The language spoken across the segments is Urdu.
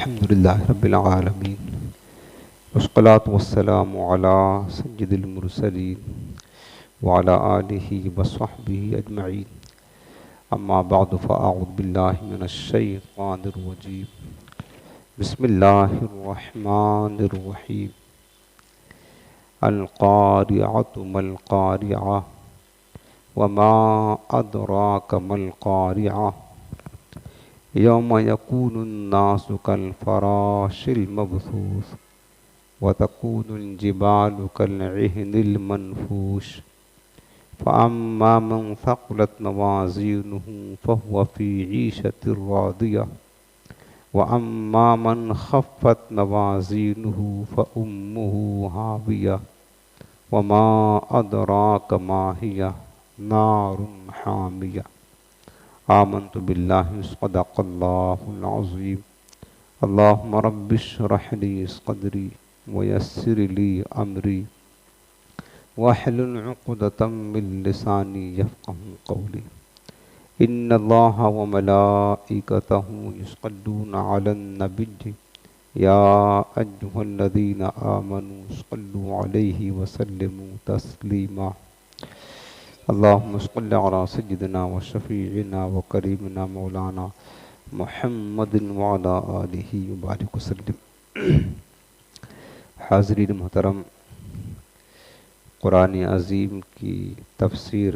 الحمد لله رب العالمين والصلاة والسلام على سيد المرسلين وعلى آله وصحبه أجمعين. أما بعد فأعوذ بالله من الشيطان الرجيم. بسم الله الرحمن الرحيم. القارعة ما القارعة وما أدراك ما القارعة يوم يكون الناس كالفراش المبثوث وتكون الجبال كالعهن المنفوش فأما من ثقلت موازينه فهو في عيشة راضية وأما من خفت موازينه فأمه هاوية وما أدراك ما هي نار حامية. آمنت بالله صدق الله العظيم. اللهم رب اشرح لي صدري ويسر لي أمري واحلل عقدة من لساني يفقهوا قولي. إن الله وملائكته يصلون على النبي يا أيها الذين آمنوا صلوا عليه وسلموا تسليما. اللهم صل على سيدنا وشفيعنا وكريمنا مولانا محمد وعلى آلہ وبارک وسلم. حاضرین محترم، قرآن عظیم کی تفسیر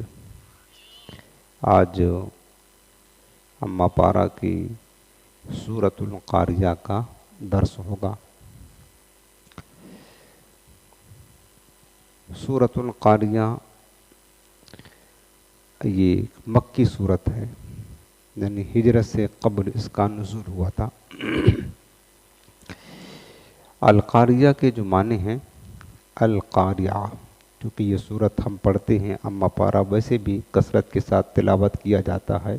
آج اما پارہ کی سورۃ القاریہ کا درس ہوگا. سورۃ القاریہ یہ مکی صورت ہے، یعنی ہجرت سے قبل اس کا نزول ہوا تھا. القاریہ کے جو معنی ہیں القاریہ، کیونکہ یہ صورت ہم پڑھتے ہیں اما پارہ ویسے بھی کثرت کے ساتھ تلاوت کیا جاتا ہے.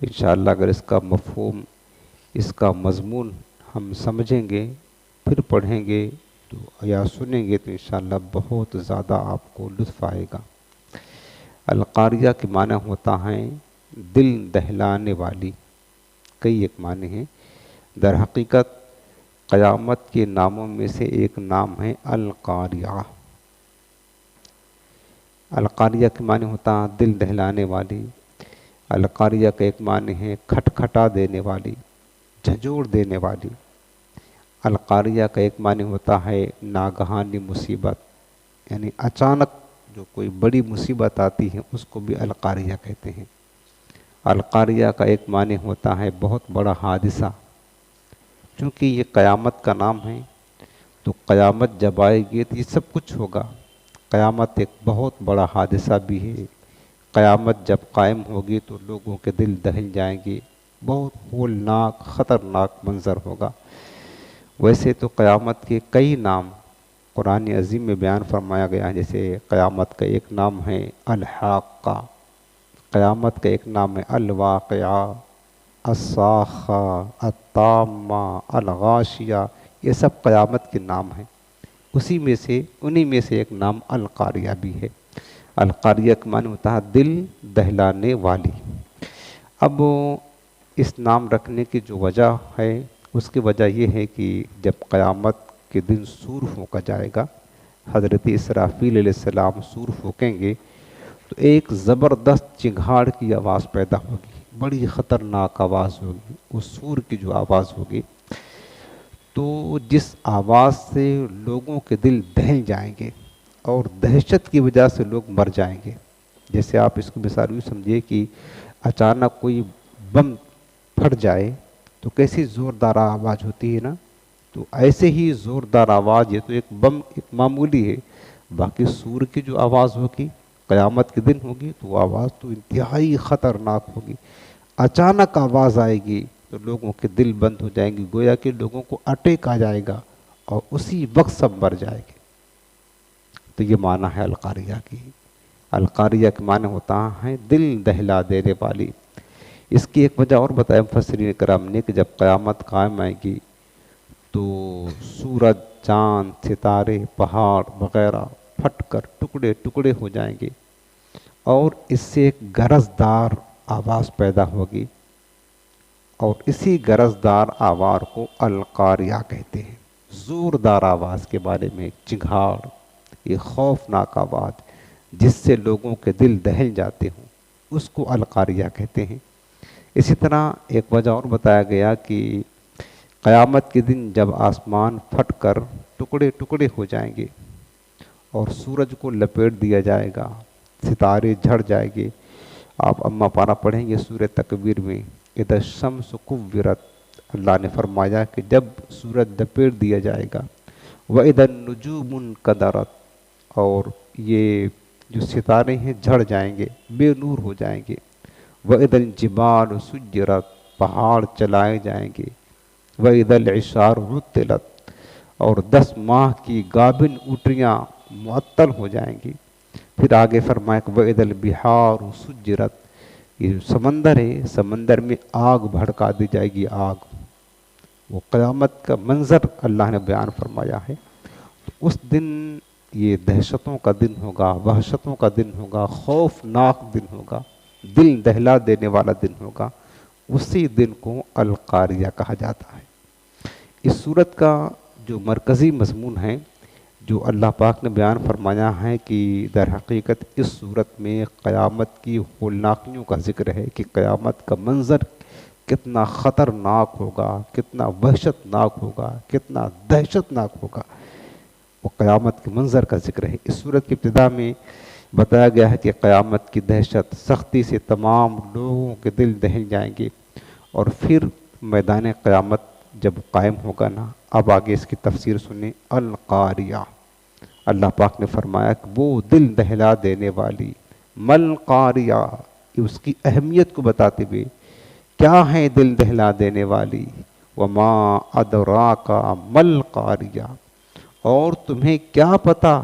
انشاءاللہ اگر اس کا مفہوم، اس کا مضمون ہم سمجھیں گے، پھر پڑھیں گے تو یا سنیں گے تو انشاءاللہ بہت زیادہ آپ کو لطف آئے گا. القاریہ کے معنی ہوتا ہے دل دہلانے والی. کئی ایک معنی ہیں. در حقیقت قیامت کے ناموں میں سے ایک نام ہے القاریہ. القاریہ کے معنی ہوتا ہے دل دہلانے والی. القاریہ کا ایک معنی ہے کھٹکھٹا دینے والی، جھنجھوڑ دینے والی. القاریہ کا ایک معنی ہوتا ہے ناگہانی مصیبت، یعنی اچانک جو کوئی بڑی مصیبت آتی ہے اس کو بھی القاریہ کہتے ہیں. القاریہ کا ایک معنی ہوتا ہے بہت بڑا حادثہ. چونکہ یہ قیامت کا نام ہے تو قیامت جب آئے گی تو یہ سب کچھ ہوگا. قیامت ایک بہت بڑا حادثہ بھی ہے. قیامت جب قائم ہوگی تو لوگوں کے دل دہل جائیں گے. بہت ہولناک خطرناک منظر ہوگا. ویسے تو قیامت کے کئی نام قرآن عظیم میں بیان فرمایا گیا ہے. جیسے قیامت کا ایک نام ہے الحاقہ، قیامت کا ایک نام ہے الواقعہ، الصاخہ، الطامہ، الغاشیہ. یہ سب قیامت کے نام ہیں. انہی میں سے ایک نام القاریہ بھی ہے. القاریہ کا معنی ہوتا ہے دل دہلانے والی. اب اس نام رکھنے کی جو وجہ ہے، اس کی وجہ یہ ہے کہ جب قیامت کے دن سور پھونکا جائے گا، حضرت اسرافیل علیہ السلام سور پھونکیں گے تو ایک زبردست چنگھاڑ کی آواز پیدا ہوگی. بڑی خطرناک آواز ہوگی. اس سور کی جو آواز ہوگی تو جس آواز سے لوگوں کے دل دہل جائیں گے اور دہشت کی وجہ سے لوگ مر جائیں گے. جیسے آپ اس کو مثال یوں سمجھیے کہ اچانک کوئی بم پھٹ جائے تو کیسی زوردار آواز ہوتی ہے نا، تو ایسے ہی زوردار آواز، یہ تو ایک بم ایک معمولی ہے، باقی سور کی جو آواز ہوگی قیامت کے دن ہوگی تو وہ آواز تو انتہائی خطرناک ہوگی. اچانک آواز آئے گی تو لوگوں کے دل بند ہو جائیں گے، گویا کہ لوگوں کو اٹیک آ جائے گا اور اسی وقت سب مر جائے گے. تو یہ معنی ہے القاریہ کی. القاریہ کے معنی ہوتا ہے دل دہلا دینے والی. اس کی ایک وجہ اور بتایا مفسرین کرام نے کہ جب قیامت قائم آئے گی تو سورج، چاند، ستارے، پہاڑ وغیرہ پھٹ کر ٹکڑے ٹکڑے ہو جائیں گے اور اس سے ایک گرجدار آواز پیدا ہوگی اور اسی گرجدار آواز کو القاریہ کہتے ہیں۔ زوردار آواز کے بارے میں، چنگھاڑ، یہ خوفناک آواز جس سے لوگوں کے دل دہل جاتے ہوں، اس کو القاریہ کہتے ہیں۔ اسی طرح ایک وجہ اور بتایا گیا کہ قیامت کے دن جب آسمان پھٹ کر ٹکڑے ٹکڑے ہو جائیں گے اور سورج کو لپیٹ دیا جائے گا، ستارے جھڑ جائیں گے۔ آپ اما پارہ پڑھیں گے سورہ تکویر میں، اذا الشمس کورت، اللہ نے فرمایا کہ جب سورج لپیٹ دیا جائے گا، وَإِذَا النُّجُومُ انْكَدَرَتْ، اور یہ جو ستارے ہیں جھڑ جائیں گے، بے نور ہو جائیں گے۔ وَإِذَا الْجِبَالُ سُجِّرَتْ، پہاڑ چلائے جائیں گے۔ وَإِذَا الْعِشَارُ عُطِّلَتْ، اور 10 ماہ کی گابن اٹریاں معطل ہو جائیں گی۔ پھر آگے فرمایا کہ وَإِذَا الْبِحَارُ سُجِّرَتْ، یہ جو سمندر ہے، سمندر میں آگ بھڑکا دی جائے گی، آگ۔ وہ قیامت کا منظر اللہ نے بیان فرمایا ہے۔ تو اس دن یہ دہشتوں کا دن ہوگا، وحشتوں کا دن ہوگا، خوفناک دن ہوگا، دل دہلا دینے والا دن ہوگا۔ اسی دن کو القاریہ کہا جاتا ہے۔ اس صورت کا جو مرکزی مضمون ہے، جو اللہ پاک نے بیان فرمایا ہے کہ در حقیقت اس صورت میں قیامت کی ہولناکیوں کا ذکر ہے کہ قیامت کا منظر کتنا خطرناک ہوگا، کتنا وحشت ناک ہوگا، کتنا دہشت ناک ہوگا، وہ قیامت کے منظر کا ذکر ہے۔ اس صورت کی ابتدا میں بتایا گیا ہے کہ قیامت کی دہشت، سختی سے تمام لوگوں کے دل دہل جائیں گے، اور پھر میدان قیامت جب قائم ہوگا نا، اب آگے اس کی تفسیر سنیں۔ القاریہ، اللہ پاک نے فرمایا کہ وہ دل دہلا دینے والی، مل قاریہ، اس کی اہمیت کو بتاتے ہوئے کیا ہے دل دہلا دینے والی، وما ادراک مل قاریہ، اور تمہیں کیا پتا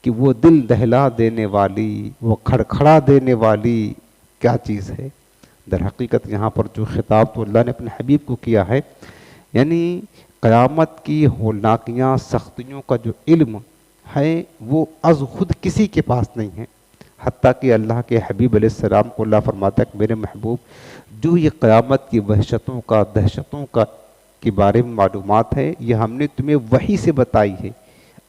کہ وہ دل دہلا دینے والی، وہ کھڑکھڑا دینے والی کیا چیز ہے۔ در حقیقت یہاں پر جو خطاب تو اللہ نے اپنے حبیب کو کیا ہے، یعنی قیامت کی ہولناکیاں، سختیوں کا جو علم ہے وہ از خود کسی کے پاس نہیں ہے، حتیٰ کہ اللہ کے حبیب علیہ السلام کو اللہ فرماتا ہے کہ میرے محبوب، جو یہ قیامت کی وحشتوں کا، دہشتوں کا کے بارے میں معلومات ہے، یہ ہم نے تمہیں وحی سے بتائی ہے،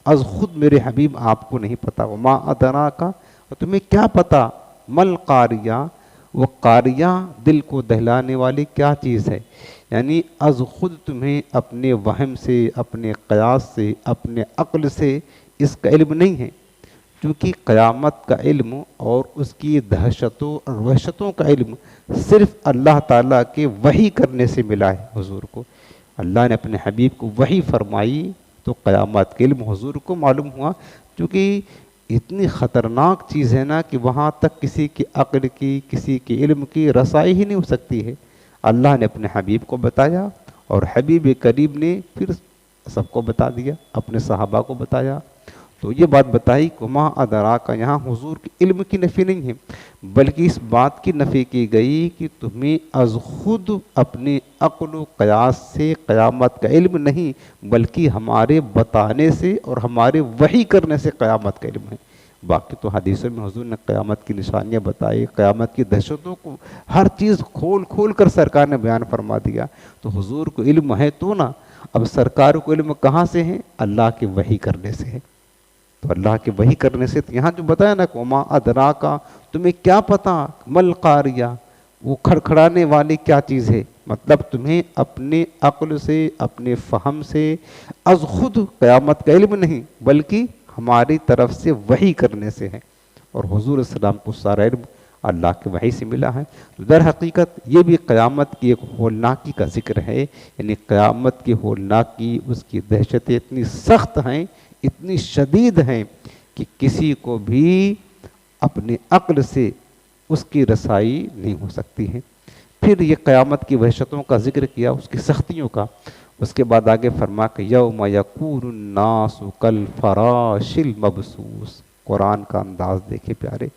از خود میرے حبیب آپ کو نہیں پتا۔ وما ادراک، اور تمہیں کیا پتا، مل قاریہ، وہ قاریہ دل کو دہلانے والی کیا چیز ہے، یعنی از خود تمہیں اپنے وہم سے، اپنے قیاس سے، اپنے عقل سے اس کا علم نہیں ہے، کیونکہ قیامت کا علم اور اس کی دہشتوں اور وحشتوں کا علم صرف اللہ تعالیٰ کے وحی کرنے سے ملا ہے حضور کو۔ اللہ نے اپنے حبیب کو وحی فرمائی تو قیامت کے علم حضور کو معلوم ہوا، کیونکہ اتنی خطرناک چیز ہے نا کہ وہاں تک کسی کی عقل کی، کسی کے علم کی رسائی ہی نہیں ہو سکتی ہے۔ اللہ نے اپنے حبیب کو بتایا اور حبیب کریم نے پھر سب کو بتا دیا، اپنے صحابہ کو بتایا۔ تو یہ بات بتائی کہ ما ادراک، یہاں حضور کے علم کی نفی نہیں ہے، بلکہ اس بات کی نفی کی گئی کہ تمہیں از خود اپنے عقل و قیاس سے قیامت کا علم نہیں، بلکہ ہمارے بتانے سے اور ہمارے وحی کرنے سے قیامت کا علم ہے۔ باقی تو حدیثوں میں حضور نے قیامت کی نشانیاں بتائی، قیامت کی دہشتوں کو، ہر چیز کھول کھول کر سرکار نے بیان فرما دیا۔ تو حضور کو علم ہے تو نا، اب سرکار کو علم کہاں سے ہے؟ اللہ کے وحی کرنے سے ہے۔ تو اللہ کے وحی کرنے سے یہاں جو بتایا نا کہ وما ادراکا، تمہیں کیا پتا، مل قاریہ، وہ کھڑکھڑانے والی کیا چیز ہے، مطلب تمہیں اپنے عقل سے، اپنے فہم سے از خود قیامت کا علم نہیں، بلکہ ہماری طرف سے وحی کرنے سے ہے، اور حضور السلام کو سارا علم اللہ کے وحی سے ملا ہے۔ در حقیقت یہ بھی قیامت کی ایک ہولناکی کا ذکر ہے، یعنی قیامت کی ہولناکی، اس کی دہشتیں اتنی سخت ہیں، اتنی شدید ہیں کہ کسی کو بھی اپنے عقل سے اس کی رسائی نہیں ہو سکتی ہے۔ پھر یہ قیامت کی وحشتوں کا ذکر کیا، اس کی سختیوں کا، اس کے بعد آگے فرما کہ یوم یکون الناس کالفراش المبثوث۔ قرآن کا انداز دیکھے پیارے،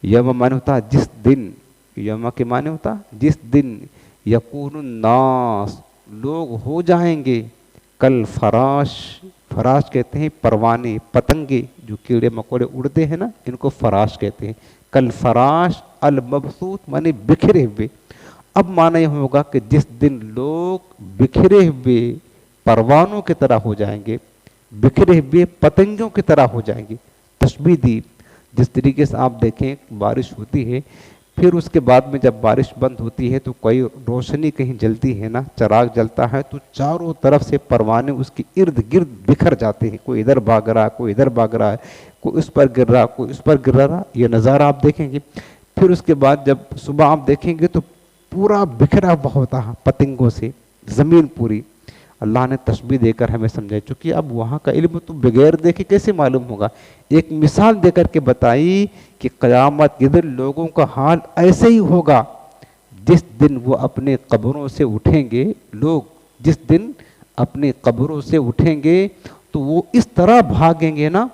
یوم معنی ہوتا ہے جس دن، یوم کے معنی ہوتا جس دن، یکون الناس لوگ ہو جائیں گے، کالفراش، فراش کہتے ہیں پروانے، پتنگے جو کیڑے مکوڑے اڑتے ہیں نا، ان کو فراش کہتے ہیں۔ کالفراش المبثوث معنی بکھرے ہوئے، اب مانا یہ ہوگا کہ جس دن لوگ بکھرے ہوئے پروانوں کی طرح ہو جائیں گے، بکھرے ہوئے پتنگوں کی طرح ہو جائیں گے. تشبیہ دی جس طریقے سے آپ دیکھیں بارش ہوتی ہے، پھر اس کے بعد میں جب بارش بند ہوتی ہے تو کوئی روشنی کہیں جلتی ہے نا، چراغ جلتا ہے تو چاروں طرف سے پروانے اس کے ارد گرد بکھر جاتے ہیں، کوئی ادھر بھاگ رہا ہے، کوئی ادھر بھاگ رہا ہے، کوئی اس پر گر رہا، کوئی اس پر گر رہا. یہ نظارہ آپ دیکھیں گے. پھر اس کے بعد جب صبح آپ دیکھیں گے تو پورا بکھرا ہوا ہوتا ہے پتنگوں سے زمین پوری. اللہ نے تشبیہ دے کر ہمیں سمجھائی، چونکہ اب وہاں کا علم تو بغیر دیکھے کیسے معلوم ہوگا. ایک مثال دے کر کے بتائی کہ قیامت کے دن لوگوں کا حال ایسے ہی ہوگا جس دن وہ اپنے قبروں سے اٹھیں گے. لوگ جس دن اپنے قبروں سے اٹھیں گے تو وہ اس طرح بھاگیں گے نا،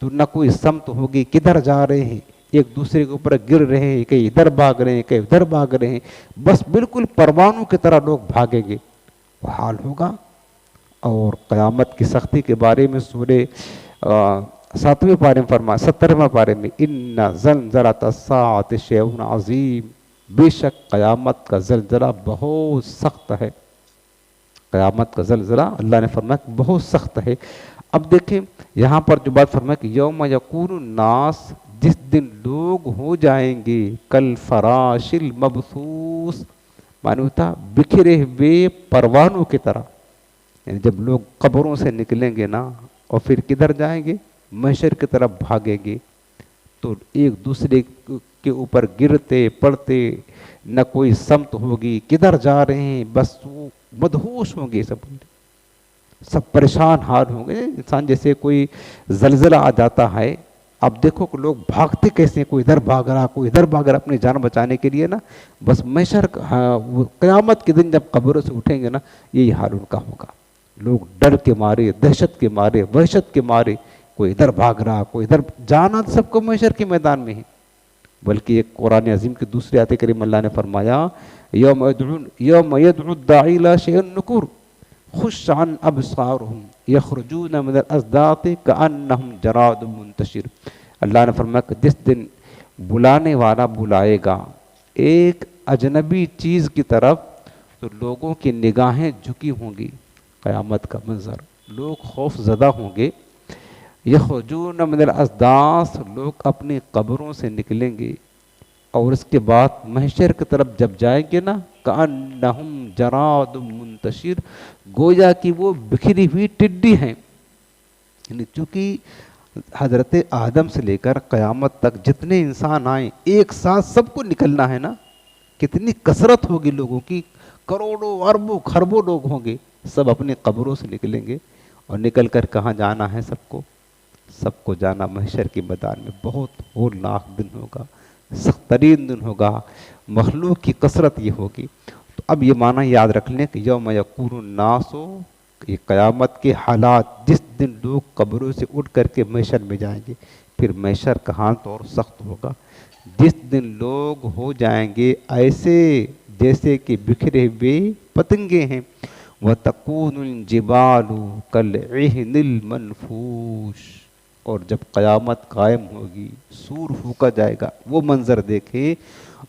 تو نہ کوئی سمت ہوگی کدھر جا رہے ہیں، ایک دوسرے کے اوپر گر رہے ہیں، کہیں ادھر بھاگ رہے ہیں، کہیں ادھر بھاگ رہے ہیں، بس بالکل پروانوں کی طرح لوگ بھاگیں گے. وہ حال ہوگا. اور قیامت کی سختی کے بارے میں سورہ 7ویں پارے میں فرما 17واں پارے میں ان زلزلۃ الساعۃ شیء عظیم، بے شک قیامت کا زلزلہ بہت سخت ہے. قیامت کا زلزلہ اللہ نے فرمایا بہت سخت ہے. اب دیکھیں یہاں پر جو بات فرمایا کہ یوم یکون الناس، جس دن لوگ ہو جائیں گے کل فراش المبثوث، معنی ہوتا بکھرے ہوئے پروانوں کی طرح. یعنی جب لوگ قبروں سے نکلیں گے نا اور پھر کدھر جائیں گے، محشر کی طرف بھاگیں گے، تو ایک دوسرے کے اوپر گرتے پڑتے، نہ کوئی سمت ہوگی کدھر جا رہے ہیں، بس وہ مدہوش ہوں گے، سب پریشان حال ہوں گے. انسان جیسے کوئی زلزلہ آ جاتا ہے، اب دیکھو کہ لوگ بھاگتے کیسے ہیں، کوئی ادھر بھاگ رہا، کوئی ادھر بھاگ رہا اپنی جان بچانے کے لیے نا. بس محشر قیامت کے دن جب قبروں سے اٹھیں گے نا، یہی حال ان کا ہوگا. لوگ ڈر کے مارے، دہشت کے مارے، وحشت کے مارے، کوئی ادھر بھاگ رہا، کوئی ادھر. جانا سب کو محشر کے میدان میں ہے. بلکہ ایک قرآن عظیم کی دوسری آیت کریم اللہ نے فرمایا یوم یدعو الداعی الی شیء نکر خش عن ابصارهم یخرجون من الاصداق کانہم جراد منتشر. اللہ نے فرمایا کہ جس دن بلانے والا بلائے گا ایک اجنبی چیز کی طرف، تو لوگوں کی نگاہیں جھکی ہوں گی. قیامت کا منظر، لوگ خوف زدہ ہوں گے. یخرجون من الاصداق، لوگ اپنی قبروں سے نکلیں گے، اور اس کے بعد محشر کی طرف جب جائیں گے نا، کأنہم جراد منتشر، گویا کہ وہ بکھری ہوئی ٹڈی ہیں. یعنی چونکہ حضرت آدم سے لے کر قیامت تک جتنے انسان آئیں ایک ساتھ سب کو نکلنا ہے نا. کتنی کثرت ہوگی لوگوں کی، کروڑوں اربوں خربوں لوگ ہوں گے، سب اپنی قبروں سے نکلیں گے. اور نکل کر کہاں جانا ہے سب کو جانا محشر کے میدان میں. بہت ہولناک دن ہوگا، سخت ترین دن ہوگا، مخلوق کی کثرت یہ ہوگی. تو اب یہ معنی یاد رکھ لیں کہ یوم یکون الناس، یہ قیامت کے حالات، جس دن لوگ قبروں سے اٹھ کر کے محشر میں جائیں گے. پھر محشر کا حال تو اور سخت ہوگا، جس دن لوگ ہو جائیں گے ایسے جیسے کہ بکھرے ہوئے پتنگے ہیں. وَتَكُونُ الْجِبَالُ كَالْعِهْنِ الْمَنْفُوشِ، اور جب قیامت قائم ہوگی، سور پھونکا جائے گا، وہ منظر دیکھیں.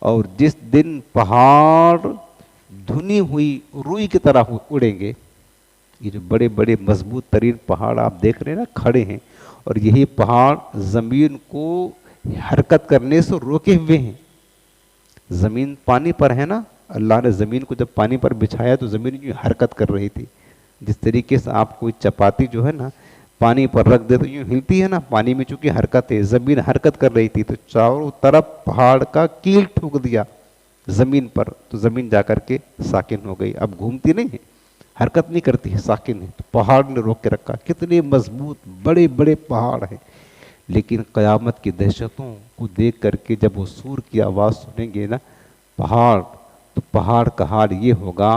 اور جس دن پہاڑ دھنی ہوئی روئی کی طرح اڑیں گے. یہ جو بڑے بڑے مضبوط ترین پہاڑ آپ دیکھ رہے ہیں نا کھڑے ہیں، اور یہی پہاڑ زمین کو حرکت کرنے سے روکے ہوئے ہیں. زمین پانی پر ہے نا، اللہ نے زمین کو جب پانی پر بچھایا تو زمین یوں حرکت کر رہی تھی. جس طریقے سے آپ کوئی چپاتی جو ہے نا پانی پر رکھ دے تو یوں ہلتی ہے نا، پانی میں چونکہ حرکت ہے، زمین حرکت کر رہی تھی تو چاروں طرف پہاڑ کا کیل ٹھوک دیا زمین پر، تو زمین جا کر کے ساکن ہو گئی. اب گھومتی نہیں ہے، حرکت نہیں کرتی ہے، ساکن ہے. تو پہاڑ نے روک کے رکھا. کتنے مضبوط بڑے بڑے پہاڑ ہیں. لیکن قیامت کی دہشتوں کو دیکھ کر کے جب وہ سور کی آواز سنیں گے نا پہاڑ، تو پہاڑ کا حال یہ ہوگا.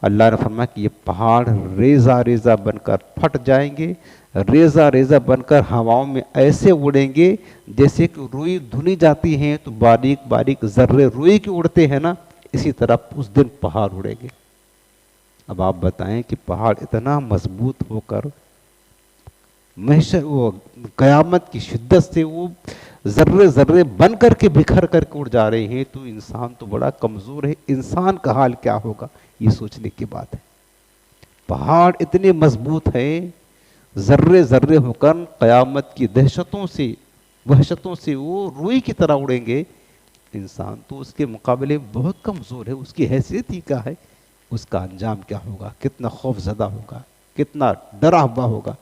اللہ نے فرمایا کہ یہ پہاڑ ریزہ ریزہ بن کر پھٹ جائیں گے، ریزہ ریزہ بن کر ہواؤں میں ایسے اڑیں گے جیسے کہ روئی دھنی جاتی ہیں تو باریک باریک ذرے روئی کے اڑتے ہیں نا، اسی طرح اس دن پہاڑ اڑیں گے. اب آپ بتائیں کہ پہاڑ اتنا مضبوط ہو کر محشر وہ قیامت کی شدت سے وہ ذرے ذرے بن کر کے بکھر کر کے اڑ جا رہے ہیں، تو انسان تو بڑا کمزور ہے، انسان کا حال کیا ہوگا، یہ سوچنے کی بات ہے۔ پہاڑ اتنے مضبوط ہیں، ذرے ذرے ہو کر قیامت کی دہشتوں سے وحشتوں سے وہ روئی کی طرح اڑیں گے، انسان تو اس کے مقابلے میں بہت کمزور ہے، اس کی حیثیت ہی کیا ہے، اس کا انجام کیا ہوگا، کتنا خوف زدہ ہوگا، کتنا ڈرا ہوا ہوگا،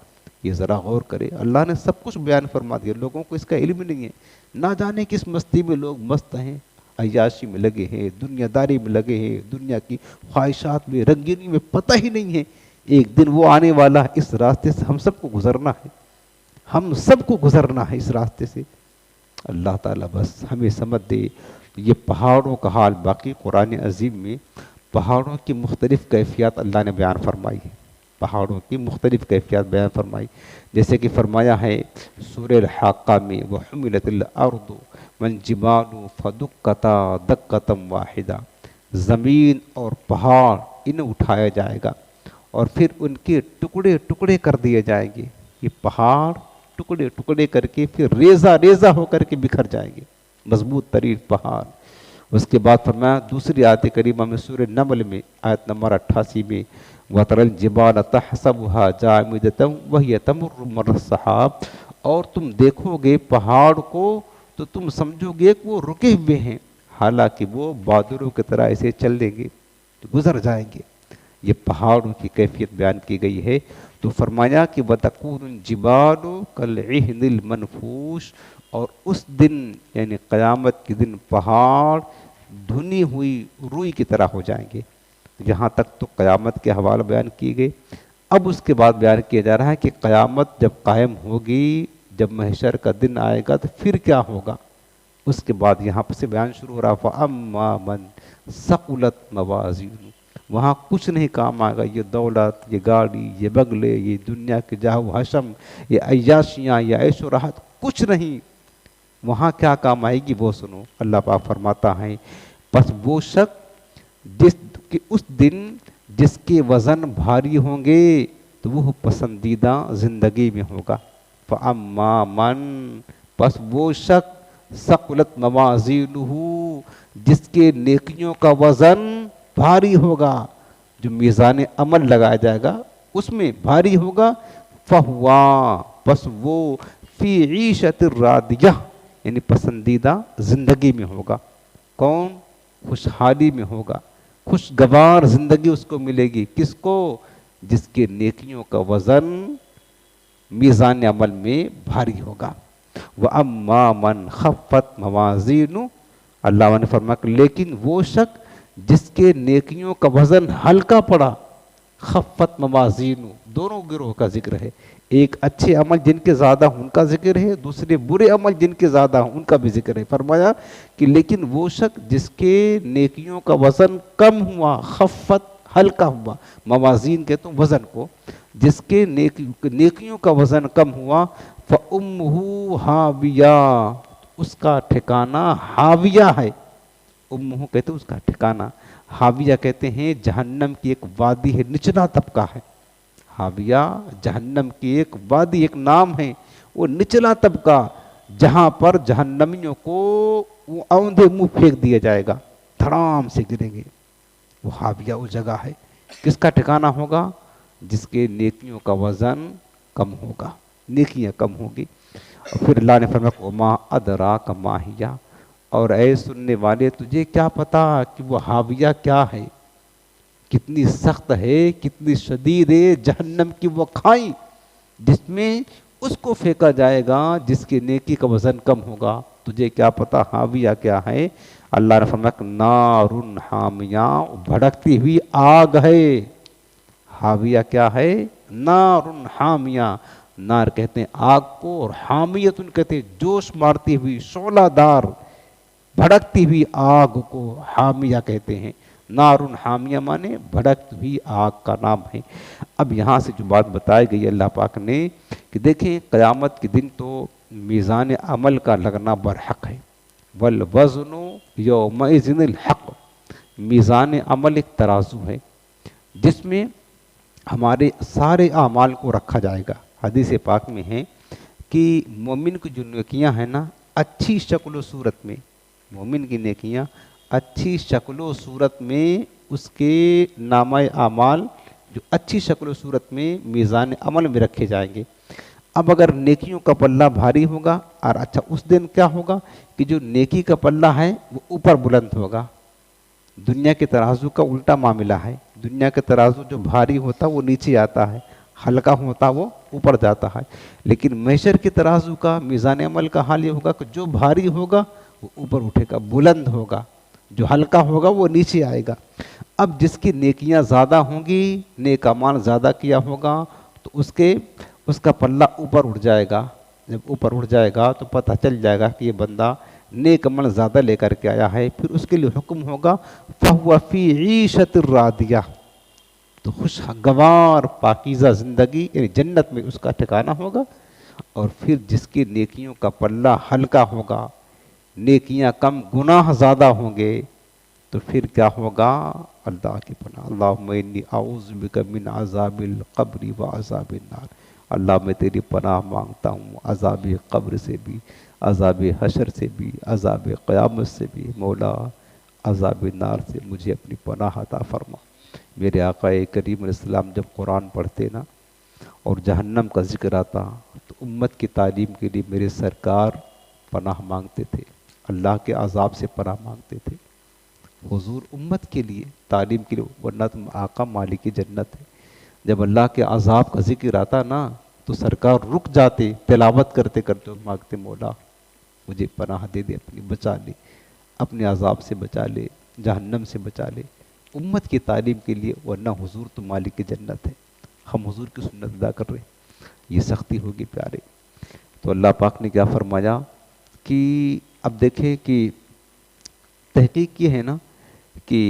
یہ ذرا غور کرے۔ اللہ نے سب کچھ بیان فرما دیا، لوگوں کو اس کا علم نہیں ہے، نہ جانے کس مستی میں لوگ مست ہیں، عیاشی میں لگے ہیں، دنیا داری میں لگے ہیں، دنیا کی خواہشات میں، رنگینی میں، پتہ ہی نہیں ہے ایک دن وہ آنے والا ہے، اس راستے سے ہم سب کو گزرنا ہے، ہم سب کو گزرنا ہے اس راستے سے۔ اللہ تعالیٰ بس ہمیں سمجھ دے۔ یہ پہاڑوں کا حال، باقی قرآن عظیم میں پہاڑوں کی مختلف کیفیات اللہ نے بیان فرمائی ہے، پہاڑوں کی مختلف کیفیات بیان فرمائی، جیسے کہ فرمایا ہے سورہ الحاقہ میں وحملت الارض والجبال فدکتا دکتا واحدہ، زمین اور پہاڑ انہیں اٹھایا جائے گا اور پھر ان کے ٹکڑے ٹکڑے کر دیے جائیں گے، یہ پہاڑ ٹکڑے ٹکڑے کر کے پھر ریزہ ریزہ ہو کر کے بکھر جائیں گے، مضبوط ترین پہاڑ۔ اس کے بعد فرمایا دوسری آیت کریمہ میں سورہ نمل میں آیت نمبر 88 میں وَتَرَى الْجِبَالَ تَحْسَبُهَا جَامِدَةً وَهِيَ تَمُرُّ مَرَّ السَّحَابِ، اور تم دیکھو گے پہاڑ کو تو تم سمجھو گے کہ وہ رکے ہوئے ہیں، حالانکہ وہ بادلوں کی طرح ایسے چل دیں گے، گزر جائیں گے۔ یہ پہاڑوں کی کیفیت بیان کی گئی ہے، تو فرمایا کہ وَتَكُونُ الْجِبَالُ كَالْعِهْنِ الْمَنْفُوشِ، اور اس دن یعنی قیامت کے دن پہاڑ دھنی ہوئی روئی کی طرح ہو جائیں گے۔ یہاں تک تو قیامت کے حوالے بیان کیے گئے۔ اب اس کے بعد بیان کیا جا رہا ہے کہ قیامت جب قائم ہوگی، جب محشر کا دن آئے گا تو پھر کیا ہوگا۔ اس کے بعد یہاں سے بیان شروع ہو رہا فَأَمَّا مَنْ ثَقُلَتْ مَوَازِينُهُ، وہاں کچھ نہیں کام آئے گا، یہ دولت، یہ گاڑی، یہ بنگلے، یہ دنیا کے جاہ و حشم، یہ عیاشیاں، یہ عیش و راحت، کچھ نہیں، وہاں کیا کام آئے گی وہ سنو۔ اللہ پاک فرماتا ہے پس وہ شخص جس کہ اس دن جس کے وزن بھاری ہوں گے تو وہ پسندیدہ زندگی میں ہوگا۔ فَأَمَّا مَن، پس وہ شخص ثقلت موازینہ، جس کے نیکیوں کا وزن بھاری ہوگا، جو میزان عمل لگایا جائے گا اس میں بھاری ہوگا، فَهُوَ، پس وہ فی عیشۃ راضیہ، یعنی پسندیدہ زندگی میں ہوگا۔ کون؟ خوشحالی میں ہوگا، خوشگوار زندگی اس کو ملے گی۔ کس کو؟ جس کے نیکیوں کا وزن میزان عمل میں بھاری ہوگا۔ وَأَمَّا مَنْ خَفَّتْ مَوَازِينُهُ، اللہ نے فرمایا لیکن وہ شخص جس کے نیکیوں کا وزن ہلکا پڑا، خفت موازین، دونوں گروہ کا ذکر ہے، ایک اچھے عمل جن کے زیادہ ہوں ان کا ذکر ہے، دوسرے برے عمل جن کے زیادہ ہوں ان کا بھی ذکر ہے۔ فرمایا کہ لیکن وہ شخص جس کے نیکیوں کا وزن کم ہوا، خفت ہلکا ہوا، موازین کہتے ہیں وزن کو، جس کے نیکیوں کا وزن کم ہوا، فَأُمُّهُ حَاوِيَةٌ، اس کا ٹھکانہ حاویہ ہے۔ امہ کہتے ہیں اس کا ٹھکانہ، حاویہ کہتے ہیں جہنم کی ایک وادی ہے، نچلا طبقہ ہے۔ حاویہ جہنم کی ایک وادی، ایک نام ہے، وہ نچلا طبقہ جہاں پر جہنمیوں کو وہ اوندھے منہ پھینک دیا جائے گا، دھڑام سے گریں گے، وہ حاویہ وہ جگہ ہے۔ کس کا ٹھکانہ ہوگا؟ جس کے نیکیوں کا وزن کم ہوگا، نیکیاں کم ہوگی۔ اور پھر اللہ نے فرمایا وما ادراک ما ہی، اور اے سننے والے تجھے کیا پتا کہ وہ حاویہ کیا ہے، کتنی سخت ہے، کتنی شدید ہے، جہنم کی وہ کھائی جس میں اس کو پھینکا جائے گا جس کی نیکی کا وزن کم ہوگا۔ تجھے کیا پتا حاویہ کیا ہے؟ اللہ نے فرمایا نار حامیہ، بھڑکتی ہوئی آگ ہے۔ حاویہ کیا ہے؟ نار حامیہ، نار کہتے ہیں آگ کو، اور حامیتن کہتے ہیں جوش مارتی ہوئی، شعلہ دار، بھڑکتی ہوئی آگ کو حامیہ کہتے ہیں۔ نار حامیہ مانے بھڑکتی ہوئی آگ کا نام ہے۔ اب یہاں سے جو بات بتائی گئی اللہ پاک نے کہ دیکھیں قیامت کے دن تو میزان عمل کا لگنا برحق ہے، والوزن یومئذ الحق، میزان عمل ایک ترازو ہے جس میں ہمارے سارے اعمال کو رکھا جائے گا۔ حدیث پاک میں ہے کہ مومن کی جو نیکیاں ہیں نا، اچھی شکل و صورت میں، مومن کی نیکیاں اچھی شکل و صورت میں اس کے نامہ اعمال جو اچھی شکل و صورت میں میزان عمل میں رکھے جائیں گے۔ اب اگر نیکیوں کا پلہ بھاری ہوگا، اور اچھا اس دن کیا ہوگا کہ جو نیکی کا پلہ ہے وہ اوپر بلند ہوگا۔ دنیا کے ترازو کا الٹا معاملہ ہے، دنیا کے ترازو جو بھاری ہوتا وہ نیچے آتا ہے، ہلکا ہوتا وہ اوپر جاتا ہے، لیکن محشر کے ترازو کا میزان عمل کا حال یہ ہوگا کہ جو بھاری ہوگا وہ اوپر اٹھے گا، بلند ہوگا، جو ہلکا ہوگا وہ نیچے آئے گا۔ اب جس کی نیکیاں زیادہ ہوں گی، نیک اعمال زیادہ کیا ہوگا، تو اس کا پلہ اوپر اٹھ جائے گا۔ جب اوپر اٹھ جائے گا تو پتہ چل جائے گا کہ یہ بندہ نیک عمل زیادہ لے کر کے آیا ہے، پھر اس کے لیے حکم ہوگا فَهُوَ فِي عِيشَةٍ رَاضِيَةٍ، تو خوشگوار پاکیزہ زندگی یعنی جنت میں اس کا ٹھکانہ ہوگا۔ اور پھر جس کی نیکیوں کا پلہ ہلکا ہوگا، نیکیاں کم گناہ زیادہ ہوں گے، تو پھر کیا ہوگا؟ اللہ کی پناہ، اللہم انی اعوذ بک من عذاب القبر و عذاب النار، اللہ میں تیری پناہ مانگتا ہوں عذاب قبر سے بھی، عذاب حشر سے بھی، عذاب قیامت سے بھی، مولا عذاب النار سے مجھے اپنی پناہ عطا فرما۔ میرے آقا کریم علیہ السلام جب قرآن پڑھتے نا اور جہنم کا ذکر آتا تو امت کی تعلیم کے لیے میرے سرکار پناہ مانگتے تھے، اللہ کے عذاب سے پناہ مانگتے تھے، حضور امت کے لیے تعلیم کے لیے، ورنہ تم آقا مالک جنت ہے۔ جب اللہ کے عذاب کا ذکر آتا نا تو سرکار رک جاتے، تلاوت کرتے کرتے مانگتے، مولا مجھے پناہ دے دے، اپنی بچا لے، اپنے عذاب سے بچا لے، جہنم سے بچا لے، امت کی تعلیم کے لیے، ورنہ حضور تو مالک جنت ہے، ہم حضور کی سنت ادا کر رہے ہیں، یہ سختی ہوگی پیارے۔ تو اللہ پاک نے کیا فرمایا کہ اب دیکھیں کہ تحقیق یہ ہے نا کہ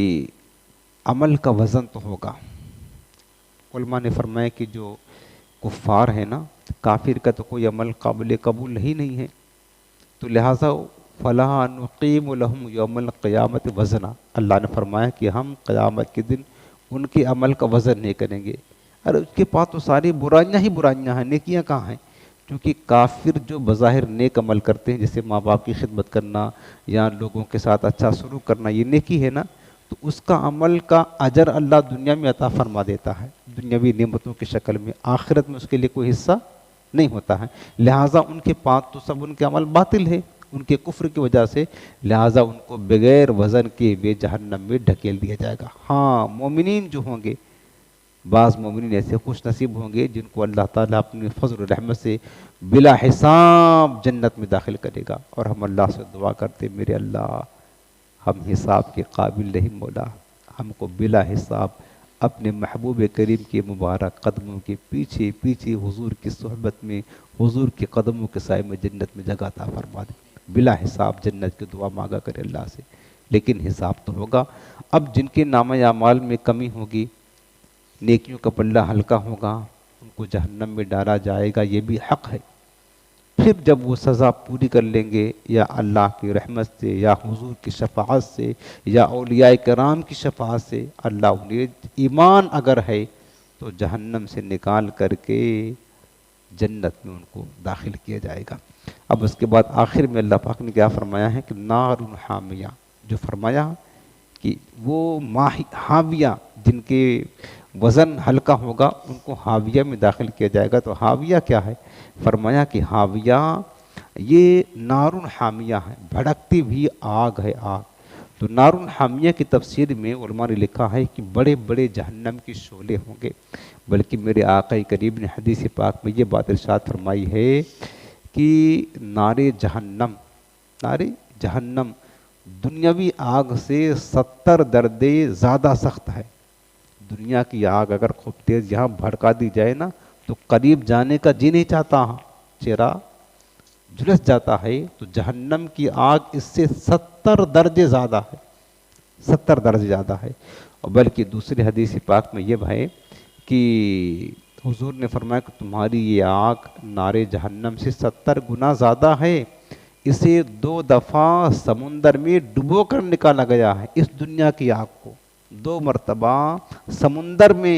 عمل کا وزن تو ہوگا۔ علماء نے فرمایا کہ جو کفار ہے نا، کافر کا تو کوئی عمل قابل قبول ہی نہیں ہے، تو لہٰذا فَلَا نُقِيمُ لَهُمْ يَوْمَ الْقِيَامَةِ وَزْنًا، اللہ نے فرمایا کہ ہم قیامت کے دن ان کے عمل کا وزن نہیں کریں گے۔ ارے اس کے پاس تو ساری برائیاں ہی برائیاں ہیں، نیکیاں کہاں ہیں؟ کیونکہ کافر جو بظاہر نیک عمل کرتے ہیں، جیسے ماں باپ کی خدمت کرنا یا لوگوں کے ساتھ اچھا سلوک کرنا، یہ نیکی ہے نا، تو اس کا عمل کا اجر اللہ دنیا میں عطا فرما دیتا ہے، دنیاوی نعمتوں کی شکل میں، آخرت میں اس کے لیے کوئی حصہ نہیں ہوتا ہے۔ لہٰذا ان کے پاس تو سب ان کے عمل باطل ہے ان کے کفر کی وجہ سے، لہٰذا ان کو بغیر وزن کے بے جہنم میں ڈھکیل دیا جائے گا۔ ہاں مومنین جو ہوں گے، بعض مومنین ایسے خوش نصیب ہوں گے جن کو اللہ تعالیٰ اپنے فضل و رحمت سے بلا حساب جنت میں داخل کرے گا۔ اور ہم اللہ سے دعا کرتے، میرے اللہ ہم حساب کے قابل نہیں، مولا ہم کو بلا حساب اپنے محبوب کریم کے مبارک قدموں کے پیچھے پیچھے حضور کی صحبت میں، حضور کے قدموں کے سائے میں جنت میں جگہ عطا فرما دے۔ بلا حساب جنت کی دعا مانگا کرے اللہ سے، لیکن حساب تو ہوگا۔ اب جن کے نامہ اعمال میں کمی ہوگی، نیکیوں کا پلہ ہلکا ہوگا، ان کو جہنم میں ڈالا جائے گا، یہ بھی حق ہے۔ پھر جب وہ سزا پوری کر لیں گے، یا اللہ کی رحمت سے، یا حضور کی شفاعت سے، یا اولیاء کرام کی شفاعت سے، اللہ انہیں ایمان اگر ہے تو جہنم سے نکال کر کے جنت میں ان کو داخل کیا جائے گا۔ اب اس کے بعد آخر میں اللہ پاک نے کیا فرمایا ہے کہ نار حامیہ، جو فرمایا کہ وہ حاویہ، جن کے وزن ہلکا ہوگا ان کو حاویہ میں داخل کیا جائے گا۔ تو حاویہ کیا ہے؟ فرمایا کہ حاویہ یہ نار حامیہ ہے، بھڑکتی ہوئی آگ ہے، آگ۔ تو نار حامیہ کی تفسیر میں علماء نے لکھا ہے کہ بڑے بڑے جہنم کے شعلے ہوں گے، بلکہ میرے آقا کریم نے حدیث پاک میں یہ بات ارشاد فرمائی ہے کہ نار جہنم دنیاوی آگ سے 70 درجے زیادہ سخت ہے۔ دنیا کی آگ اگر خوب تیز یہاں بھڑکا دی جائے نا تو قریب جانے کا جی نہیں چاہتا، چہرہ جھلس جاتا ہے، تو جہنم کی آگ اس سے 70 درجے زیادہ ہے، 70 درجے زیادہ ہے۔ اور بلکہ دوسری حدیث پاک میں یہ ہے کہ حضور نے فرمایا کہ تمہاری یہ آگ نار جہنم سے 70 گنا زیادہ ہے، اسے 2 دفعہ سمندر میں ڈبو کر نکالا گیا ہے۔ اس دنیا کی آگ کو 2 مرتبہ سمندر میں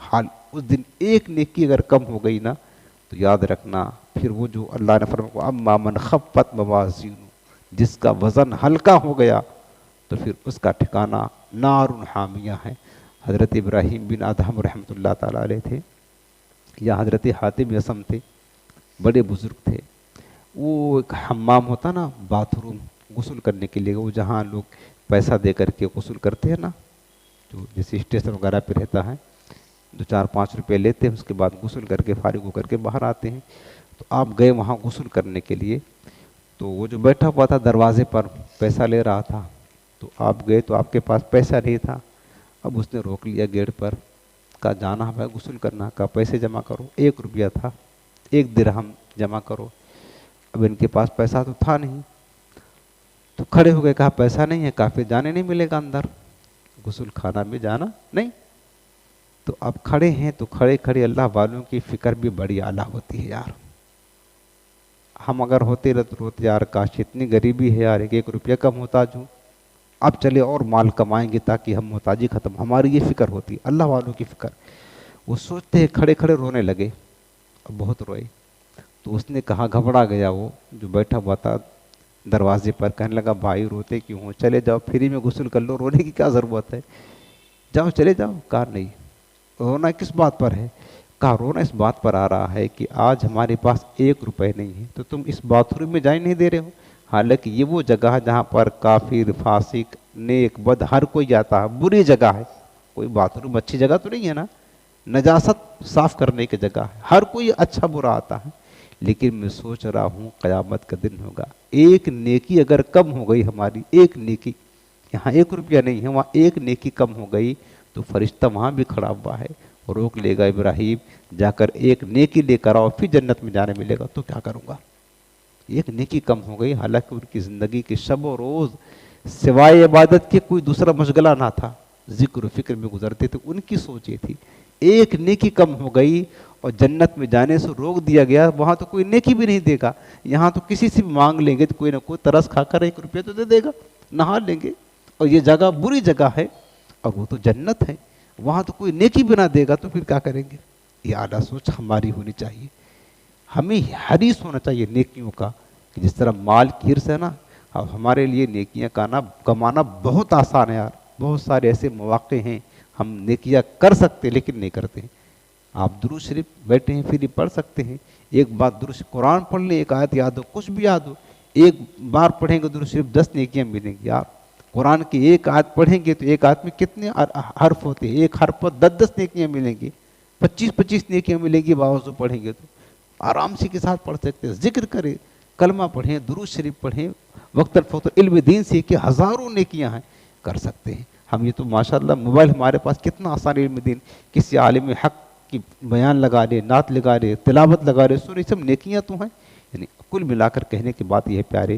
حال اس دن ایک نیکی اگر کم ہو گئی نا تو یاد رکھنا پھر وہ جو اللہ نے فرمایا اما من خفت موازین، جس کا وزن ہلکا ہو گیا تو پھر اس کا ٹھکانہ نار حامیہ ہے۔ حضرت ابراہیم بن ادہم رحمۃ اللہ تعالیٰ علیہ تھے، یا حضرت حاتم یسم تھے، بڑے بزرگ تھے۔ وہ ایک حمام ہوتا نا، باتھ روم غسل کرنے کے لیے، وہ جہاں لوگ پیسہ دے کر کے غسل کرتے ہیں نا، جو جیسے اسٹیشن وغیرہ پہ رہتا ہے، 2-4-5 روپے لیتے ہیں، اس کے بعد غسل کر کے فارغ ہو کر کے باہر آتے ہیں۔ تو آپ گئے وہاں غسل کرنے کے لیے، تو وہ جو بیٹھا ہوا تھا دروازے پر پیسہ لے رہا تھا، تو آپ گئے تو آپ کے پاس پیسہ نہیں تھا۔ اب اس نے روک لیا گیٹ پر، کہا جانا ہے غسل کرنا، کہا پیسے جمع کرو، 1 روپیہ تھا، 1 درہم جمع کرو۔ اب ان کے پاس پیسہ تو تھا نہیں، تو کھڑے ہو گئے، کہا پیسہ نہیں ہے، کہا پھر جانے نہیں ملے گا اندر، غسل خانہ میں جانا نہیں۔ تو اب کھڑے ہیں تو کھڑے کھڑے اللہ والوں کی فکر بھی بڑی اعلیٰ ہوتی ہے یار۔ ہم اگر ہوتے روتے یار کاش اتنی غریبی ہے یار، 1 روپیہ کا محتاج ہوں، اب چلے اور مال کمائیں گے تاکہ ہم محتاجی ختم، ہماری یہ فکر ہوتی ہے، اللہ والوں کی فکر۔ وہ سوچتے ہیں، کھڑے کھڑے رونے لگے، اب بہت روئے۔ تو اس نے کہا، گھبرا گیا وہ جو بیٹھا ہوا تھا دروازے پر، کہنے لگا بھائی روتے کیوں ہو، چلے جاؤ فری میں غسل کر لو، رونے کی کیا ضرورت ہے، جاؤ چلے جاؤ۔ کہا نہیں، رونا کس بات پر ہے؟ کہا رونا اس بات پر آ رہا ہے کہ آج ہمارے پاس 1 روپے نہیں ہے، تو تم اس باتھ روم میں جانے نہیں دے رہے ہو، حالانکہ یہ وہ جگہ ہے جہاں پر کافر، فاسق، نیک، بد ہر کوئی جاتا ہے، بری جگہ ہے، کوئی باتھ روم اچھی جگہ تو نہیں ہے نا، نجاست صاف کرنے کی جگہ ہے، ہر کوئی اچھا برا آتا ہے۔ لیکن میں سوچ رہا ہوں قیامت کا دن ہوگا، 1 نیکی اگر کم ہو گئی ہماری، 1 نیکی، یہاں 1 روپیہ نہیں ہے، وہاں 1 نیکی کم ہو گئی تو فرشتہ وہاں بھی کھڑا ہوا ہے، روک لے گا، ابراہیم جا کر 1 نیکی لے کر آؤ پھر جنت میں جانے ملے گا۔ تو کیا کروں گا، 1 نیکی کم ہو گئی، حالانکہ ان کی زندگی کے شب و روز سوائے عبادت کے کوئی دوسرا مشغلہ نہ تھا، ذکر و فکر میں گزرتے تھے، ان کی سوچ یہ تھی 1 نیکی کم ہو گئی اور جنت میں جانے سے روک دیا گیا۔ وہاں تو کوئی نیکی بھی نہیں دے گا، یہاں تو کسی سے بھی مانگ لیں گے تو کوئی نہ کوئی ترس کھا کر 1 روپیہ تو دے دے گا، نہا لیں گے، اور یہ جگہ بری جگہ ہے اور وہ تو جنت ہے، وہاں تو کوئی نیکی بھی نہ دے گا، تو پھر کیا کریں گے؟ یہ اعلیٰ سوچ ہماری ہونی چاہیے، ہمیں حریص ہونا چاہیے نیکیوں کا، کہ جس طرح مال کی حرص ہے نا، اب ہمارے لیے نیکیاں کمانا بہت آسان ہے یار، بہت سارے ایسے مواقع ہیں ہم نیکیاں کر سکتے لیکن نہیں کرتے ہیں۔ آپ درود شریف بیٹھے ہیں پھر پڑھ سکتے ہیں، ایک بات درود قرآن پڑھ لیں، 1 آیت یاد ہو، کچھ بھی یاد ہو، 1 بار پڑھیں گے درود شریف 10 نیکیاں ملیں گی یار۔ قرآن کی 1 آیت پڑھیں گے تو 1 آیت میں کتنے حرف ہوتے ہیں، 1 حرف پر 10 نیکیاں ملیں گی، 25 نیکیاں ملیں گی باوضو پڑھیں گے تو آرام سے کے ساتھ پڑھ سکتے ہیں۔ ذکر کریں، کلمہ پڑھیں، درود شریف پڑھیں، وقتاً فوقتاً علم دین سیکھیں، ہزاروں نیکیاں ہیں کر سکتے ہیں ہم۔ یہ تو ماشاءاللہ موبائل ہمارے پاس کتنا آسان علم دین، کسی عالم حق کی بیان لگا رہے، نعت لگا رہے، تلاوت لگا رہے، سورہ، سب نیکیاں تو ہیں۔ یعنی کل ملا کر کہنے کی بات یہ ہے پیارے،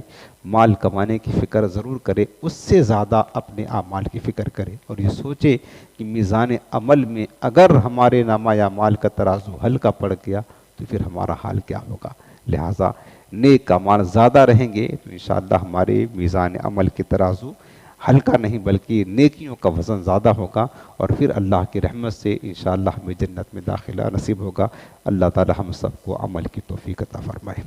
مال کمانے کی فکر ضرور کرے، اس سے زیادہ اپنے اعمال کی فکر کرے، اور یہ سوچے کہ میزان عمل میں اگر ہمارے نامہ یا مال کا ترازو ہلکا پڑ گیا تو پھر ہمارا حال کیا ہوگا۔ لہٰذا نیک اعمال زیادہ رہیں گے تو انشاءاللہ ہمارے میزان عمل کے ترازو ہلکا نہیں بلکہ نیکیوں کا وزن زیادہ ہوگا، اور پھر اللہ کی رحمت سے انشاءاللہ ہمیں جنت میں داخلہ نصیب ہوگا۔ اللہ تعالی ہم سب کو عمل کی توفیق عطا فرمائے۔